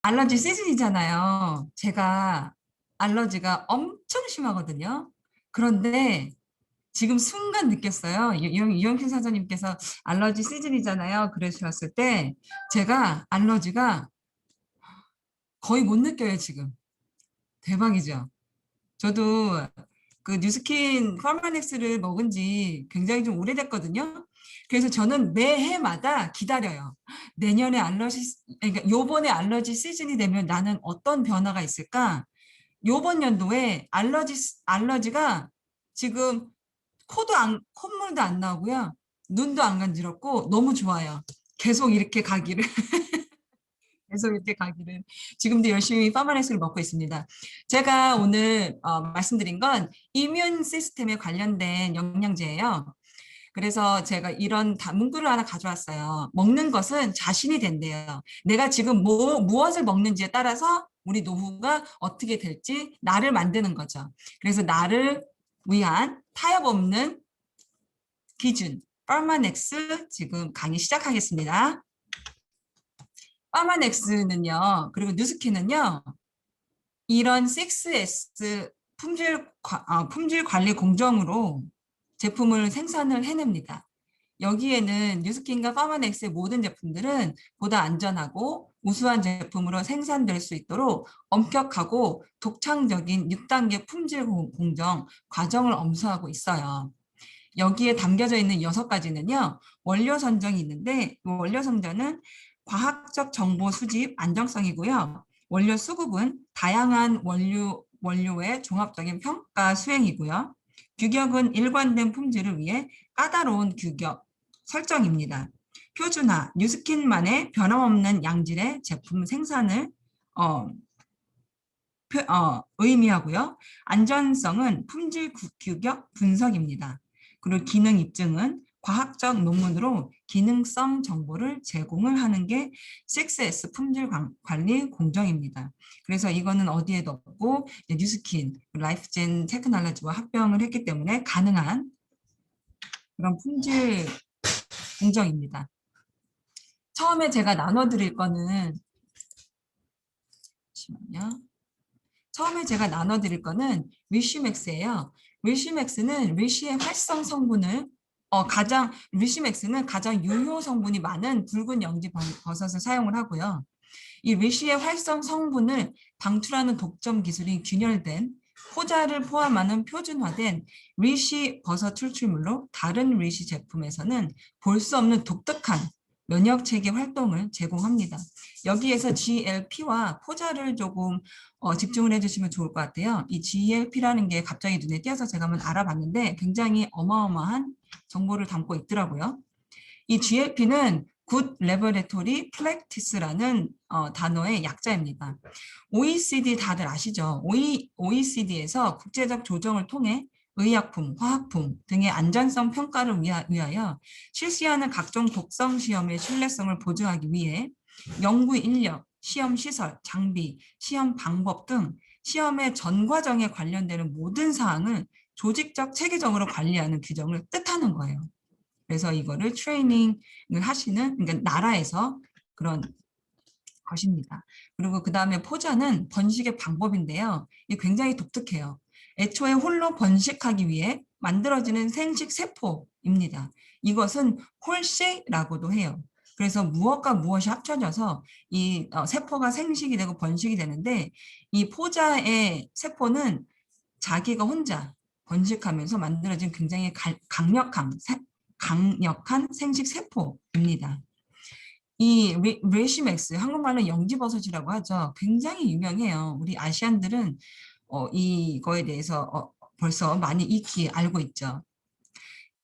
알러지 시즌이잖아요. 제가 알러지가 엄청 심하거든요. 그런데 지금 순간 느꼈어요. 유영신 사장님께서 알러지 시즌이잖아요. 그러셨을 때 제가 알러지가 거의 못 느껴요, 지금. 대박이죠. 저도 그 뉴스킨 파마넥스를 먹은 지 굉장히 좀 오래됐거든요. 그래서 저는 매해마다 기다려요. 내년에 그러니까 요번에 알러지 시즌이 되면 나는 어떤 변화가 있을까? 요번 연도에 알러지가 지금 콧물도 안 나오고요. 눈도 안 간지럽고 너무 좋아요. 계속 이렇게 가기를. 계속 이렇게 가기를. 지금도 열심히 파마레스를 먹고 있습니다. 제가 오늘 말씀드린 건 이뮨 시스템에 관련된 영양제예요. 그래서 제가 이런 문구를 하나 가져왔어요. 먹는 것은 자신이 된대요. 내가 지금 무엇을 먹는지에 따라서 우리 노후가 어떻게 될지 나를 만드는 거죠. 그래서 나를 위한 타협 없는 기준, 파마넥스 지금 강의 시작하겠습니다. 파마넥스는요, 그리고 뉴스킨은요, 이런 6S 품질 관리 공정으로 제품을 생산을 해냅니다. 여기에는 뉴스킨과 파마넥스의 모든 제품들은 보다 안전하고 우수한 제품으로 생산될 수 있도록 엄격하고 독창적인 6단계 품질 공정 과정을 엄수하고 있어요. 여기에 담겨져 있는 6가지는요, 원료 선정이 있는데, 원료 선정은 과학적 정보 수집 안정성이고요. 원료 수급은 다양한 원료의 종합적인 평가 수행이고요. 규격은 일관된 품질을 위해 까다로운 규격 설정입니다. 표준화, 뉴스킨만의 변함없는 양질의 제품 생산을 어, 의미하고요. 안전성은 품질 규격 분석입니다. 그리고 기능 입증은 과학적 논문으로 기능성 정보를 제공을 하는 게 6S 품질 관리 공정입니다. 그래서 이거는 어디에도 없고 뉴스킨, 라이프젠 테크놀로지와 합병을 했기 때문에 가능한 그런 품질 공정입니다. 처음에 제가 나눠드릴 거는 잠시만요. 처음에 제가 나눠드릴 거는 위시맥스예요. 위시맥스는 위시의 활성 성분을 위시맥스는 가장 유효 성분이 많은 붉은 영지 버섯을 사용을 하고요. 이 위시의 활성 성분을 방출하는 독점 기술이 균열된 포자를 포함하는 표준화된 위시 버섯 추출물로 다른 위시 제품에서는 볼 수 없는 독특한 면역 체계 활동을 제공합니다. 여기에서 GLP와 포자를 조금 집중을 해주시면 좋을 것 같아요. 이 GLP라는 게 갑자기 눈에 띄어서 제가 한번 알아봤는데 굉장히 어마어마한 정보를 담고 있더라고요. 이 GLP는 Good Laboratory Practice라는 단어의 약자입니다. OECD 다들 아시죠? OECD에서 국제적 조정을 통해 의약품, 화학품 등의 안전성 평가를 위하여 실시하는 각종 독성 시험의 신뢰성을 보증하기 위해 연구 인력, 시험 시설, 장비, 시험 방법 등 시험의 전 과정에 관련되는 모든 사항을 조직적 체계적으로 관리하는 규정을 뜻하는 거예요. 그래서 이거를 트레이닝을 하시는, 그러니까 나라에서 그런 것입니다. 그리고 그 다음에 포자는 번식의 방법인데요. 이게 굉장히 독특해요. 애초에 홀로 번식하기 위해 만들어지는 생식 세포입니다. 이것은 홀씨라고도 해요. 그래서 무엇과 무엇이 합쳐져서 이 세포가 생식이 되고 번식이 되는데 이 포자의 세포는 자기가 혼자 번식하면서 만들어진 굉장히 강력한 생식 세포입니다. 이 레시맥스, 한국말로 영지버섯이라고 하죠. 굉장히 유명해요. 우리 아시안들은 이거에 대해서 벌써 많이 익히 알고 있죠.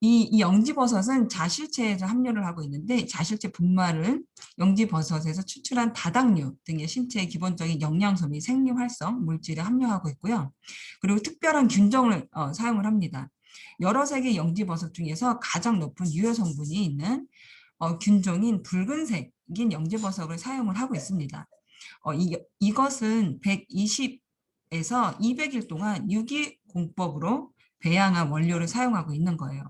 이 영지버섯은 자실체에서 함유를 하고 있는데 자실체 분말은 영지버섯에서 추출한 다당류 등의 신체의 기본적인 영양소 및 생리활성 물질을 함유하고 있고요. 그리고 특별한 균종을 사용을 합니다. 여러 색의 영지버섯 중에서 가장 높은 유효 성분이 있는 균종인 붉은색인 영지버섯을 사용을 하고 있습니다. 이것은 120에서 200일 동안 유기공법으로 배양한 원료를 사용하고 있는 거예요.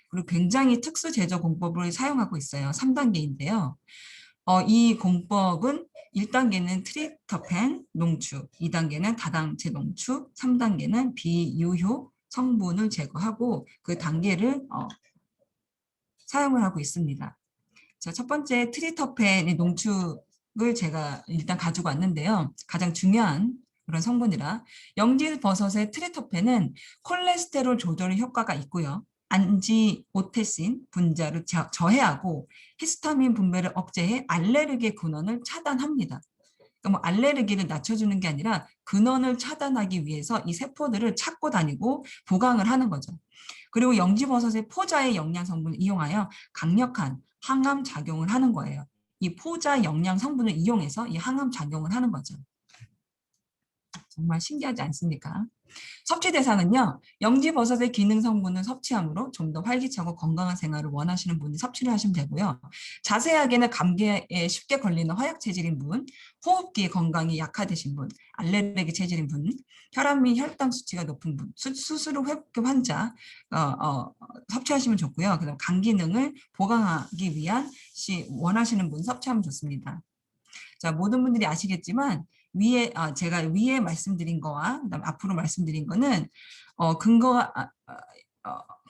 그리고 굉장히 특수 제조 공법을 사용하고 있어요. 3단계인데요. 이 공법은 1단계는 트리터펜 농축, 2단계는 다당제 농축, 3단계는 비유효 성분을 제거하고 그 단계를 사용을 하고 있습니다. 자, 첫 번째 트리터펜의 농축을 제가 일단 가지고 왔는데요. 가장 중요한 그런 성분이라 영지버섯의 트리터펜은 콜레스테롤 조절 효과가 있고요. 안지오테신 분자를 저해하고 히스타민 분배를 억제해 알레르기 근원을 차단합니다. 그러니까 뭐 알레르기를 낮춰주는 게 아니라 근원을 차단하기 위해서 이 세포들을 찾고 다니고 보강을 하는 거죠. 그리고 영지버섯의 포자의 영양 성분을 이용하여 강력한 항암 작용을 하는 거예요. 이 포자 영양 성분을 이용해서 이 항암 작용을 하는 거죠. 정말 신기하지 않습니까? 섭취 대상은요. 영지버섯의 기능 성분을 섭취함으로 좀 더 활기차고 건강한 생활을 원하시는 분이 섭취를 하시면 되고요. 자세하게는 감기에 쉽게 걸리는 화약 체질인 분, 호흡기 건강이 약화되신 분, 알레르기 체질인 분, 혈압 및 혈당 수치가 높은 분, 수술 회복기 환자 섭취하시면 좋고요. 그다음 간 기능을 보강하기 위한 원하시는 분 섭취하면 좋습니다. 자, 모든 분들이 아시겠지만 제가 위에 말씀드린 거와 그다음 앞으로 말씀드린 거는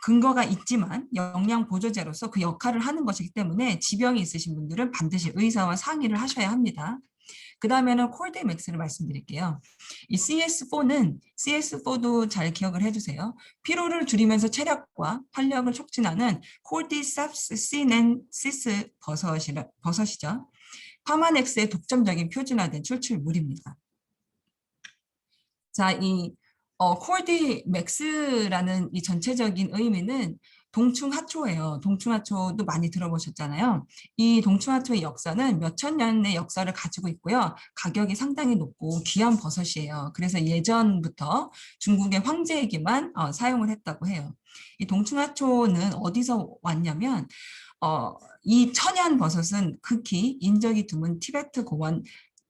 근거가 있지만 영양 보조제로서 그 역할을 하는 것이기 때문에 지병이 있으신 분들은 반드시 의사와 상의를 하셔야 합니다. 그 다음에는 콜데맥스를 말씀드릴게요. 이 CS4도 잘 기억을 해주세요. 피로를 줄이면서 체력과 활력을 촉진하는 콜디삽시넨시스 버섯이죠. 파마넥스의 독점적인 표준화된 추출물입니다. 자, 이 콜디맥스라는 이 전체적인 의미는 동충하초예요. 동충하초도 많이 들어보셨잖아요. 이 동충하초의 역사는 몇천 년의 역사를 가지고 있고요. 가격이 상당히 높고 귀한 버섯이에요. 그래서 예전부터 중국의 황제에게만 사용을 했다고 해요. 이 동충하초는 어디서 왔냐면 이 천연 버섯은 극히 인적이 드문 티베트 고원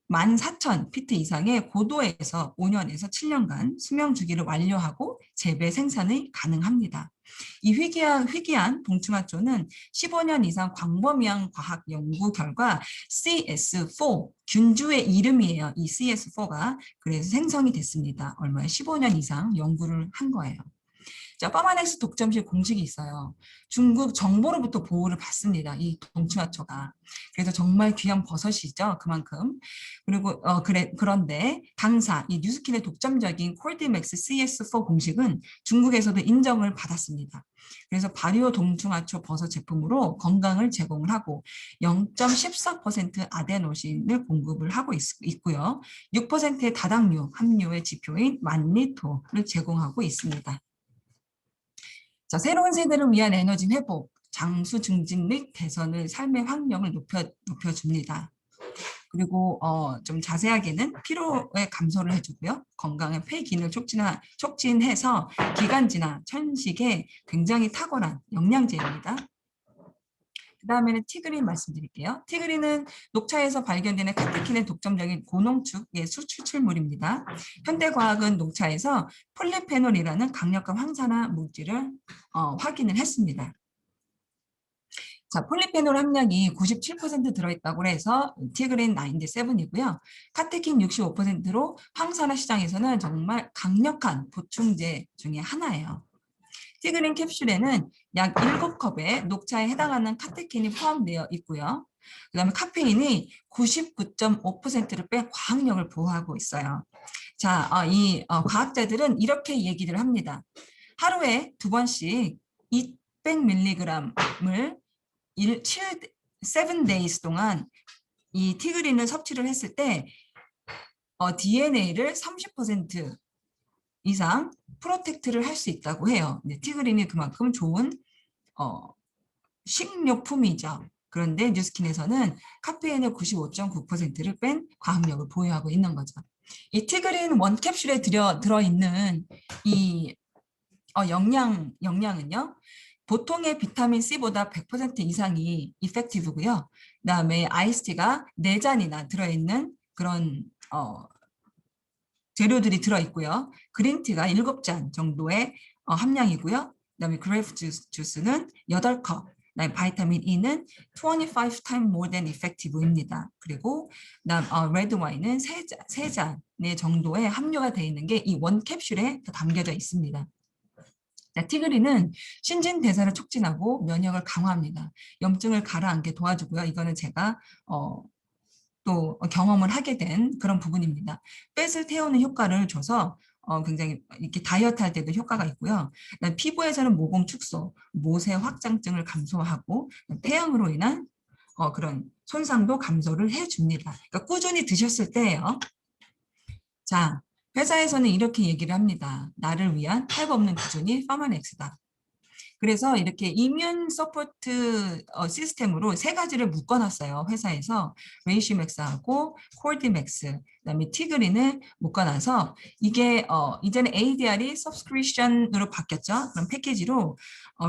14,000피트 이상의 고도에서 5년에서 7년간 수명 주기를 완료하고 재배 생산이 가능합니다. 이 희귀한 동충하초는 15년 이상 광범위한 과학 연구 결과 CS4 균주의 이름이에요. 이 CS4가 그래서 생성이 됐습니다. 얼마에 15년 이상 연구를 한 거예요. 자, 파마넥스 독점실 공식이 있어요. 중국 정부로부터 보호를 받습니다. 이 동충하초가. 그래서 정말 귀한 버섯이죠. 그만큼. 그리고 그런데 당사 이 뉴스킨의 독점적인 콜디맥스 CS4 공식은 중국에서도 인정을 받았습니다. 그래서 발효 동충하초 버섯 제품으로 건강을 제공을 하고 0.14% 아데노신을 공급을 하고 있고요. 6%의 다당류 함유의 지표인 만리토를 제공하고 있습니다. 자, 새로운 세대를 위한 에너지 회복, 장수 증진 및 개선을 삶의 환경을 높여줍니다. 그리고 좀 자세하게는 피로의 감소를 해주고요. 건강의 폐 기능을 촉진해서 기관지나 천식에 굉장히 탁월한 영양제입니다. 그 다음에는 티그린 말씀드릴게요. 티그린은 녹차에서 발견되는 카테킨의 독점적인 고농축의 추출물입니다. 현대과학은 녹차에서 폴리페놀이라는 강력한 황산화 물질을 확인을 했습니다. 자, 폴리페놀 함량이 97% 들어있다고 해서 티그린 97이고요. 카테킨 65%로 황산화 시장에서는 정말 강력한 보충제 중에 하나예요. 티그린 캡슐에는 약 7컵의 녹차에 해당하는 카테킨이 포함되어 있고요. 그 다음에 카페인이 99.5%를 뺀 과학력을 보호하고 있어요. 자, 이 과학자들은 이렇게 얘기를 합니다. 하루에 2번씩 200mg을 7days 동안 이 티그린을 섭취를 했을 때 DNA를 30% 이상 프로텍트를 할 수 있다고 해요. 티그린이 그만큼 좋은 식료품이죠. 그런데 뉴스킨에서는 카페인의 95.9%를 뺀 과학력을 보유하고 있는 거죠. 이 티그린 원 캡슐에 들어있는 이 영양은요. 보통의 비타민 C보다 100% 이상이 이펙티브고요. 그다음에 아이스티가 4잔이나 들어있는 그런 재료들이 들어있고요. 그린티가 7잔 정도의 함량이고요. 그다음에 그레이프 주스는 8컵, 바이타민 E는 25 times more than effective입니다. 그리고 레드 와인은 세 잔의 정도의 함유가 되어 있는 게 이 원 캡슐에 다 담겨져 있습니다. 자, 티그린은 신진대사를 촉진하고 면역을 강화합니다. 염증을 가라앉게 도와주고요. 이거는 제가 또 경험을 하게 된 그런 부분입니다. 뱃을 태우는 효과를 줘서 굉장히 이렇게 다이어트 할 때도 효과가 있고요. 피부에서는 모공 축소, 모세 확장증을 감소하고 태양으로 인한 그런 손상도 감소를 해줍니다. 그러니까 꾸준히 드셨을 때예요. 자, 회사에서는 이렇게 얘기를 합니다. 나를 위한 탈 없는 기준이 파마넥스다. 그래서 이렇게 이뮨 서포트 시스템으로 세 가지를 묶어놨어요. 회사에서 레이시맥스하고 콜디맥스, 그다음에 티그린을 묶어놔서 이게 이제는 ADR이 서브스크립션으로 바뀌었죠. 그럼 패키지로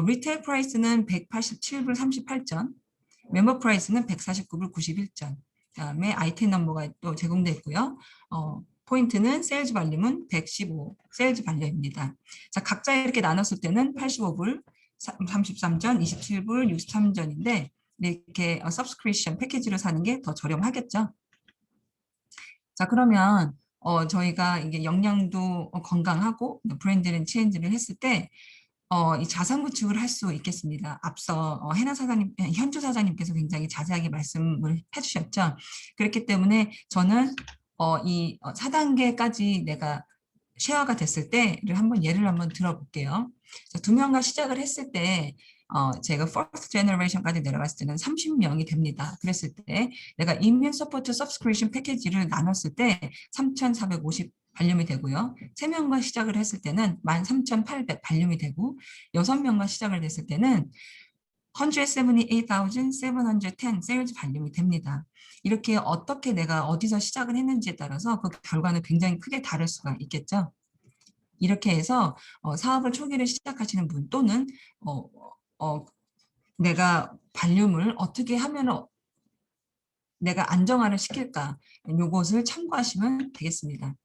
리테일 프라이스는 187불 38전, 멤버 프라이스는 149불 91전. 그다음에 아이템 넘버가 또 제공되어 있고요. 포인트는 세일즈 발륨은 115 세일즈 발륨입니다. 자, 각자 이렇게 나눴을 때는 85불, 33전, 27불, 63전인데 이렇게 서브스크립션 패키지로 사는 게 더 저렴하겠죠. 자, 그러면 저희가 이게 영양도 건강하고 브랜드는 체인지를 했을 때 이 자산 구축을 할 수 있겠습니다. 앞서 해나 사장님, 현주 사장님께서 굉장히 자세하게 말씀을 해주셨죠. 그렇기 때문에 저는 이 4단계까지 내가 쉐어가 됐을 때를 예를 한번 들어볼게요. 두 명과 시작을 했을 때 제가 first generation까지 내려갔을 때는 30명이 됩니다. 그랬을 때 내가 이뮨 서포트 서브스크립션 패키지를 나눴을 때 3,450 발륨이 되고요. 3명과 시작을 했을 때는 13,800 발륨이 되고 6명과 시작을 했을 때는 178,710 세일즈 발륨이 됩니다. 이렇게 어떻게 내가 어디서 시작을 했는지에 따라서 그 결과는 굉장히 크게 다를 수가 있겠죠. 이렇게 해서 사업을 초기를 시작하시는 분 또는 내가 발륨을 어떻게 하면 내가 안정화를 시킬까 이것을 참고하시면 되겠습니다.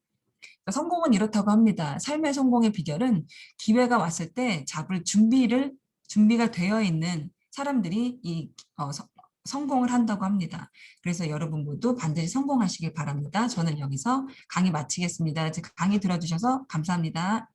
성공은 이렇다고 합니다. 삶의 성공의 비결은 기회가 왔을 때 잡을 준비가 되어 있는 사람들이 성공을 한다고 합니다. 그래서 여러분 모두 반드시 성공하시길 바랍니다. 저는 여기서 강의 마치겠습니다. 강의 들어주셔서 감사합니다.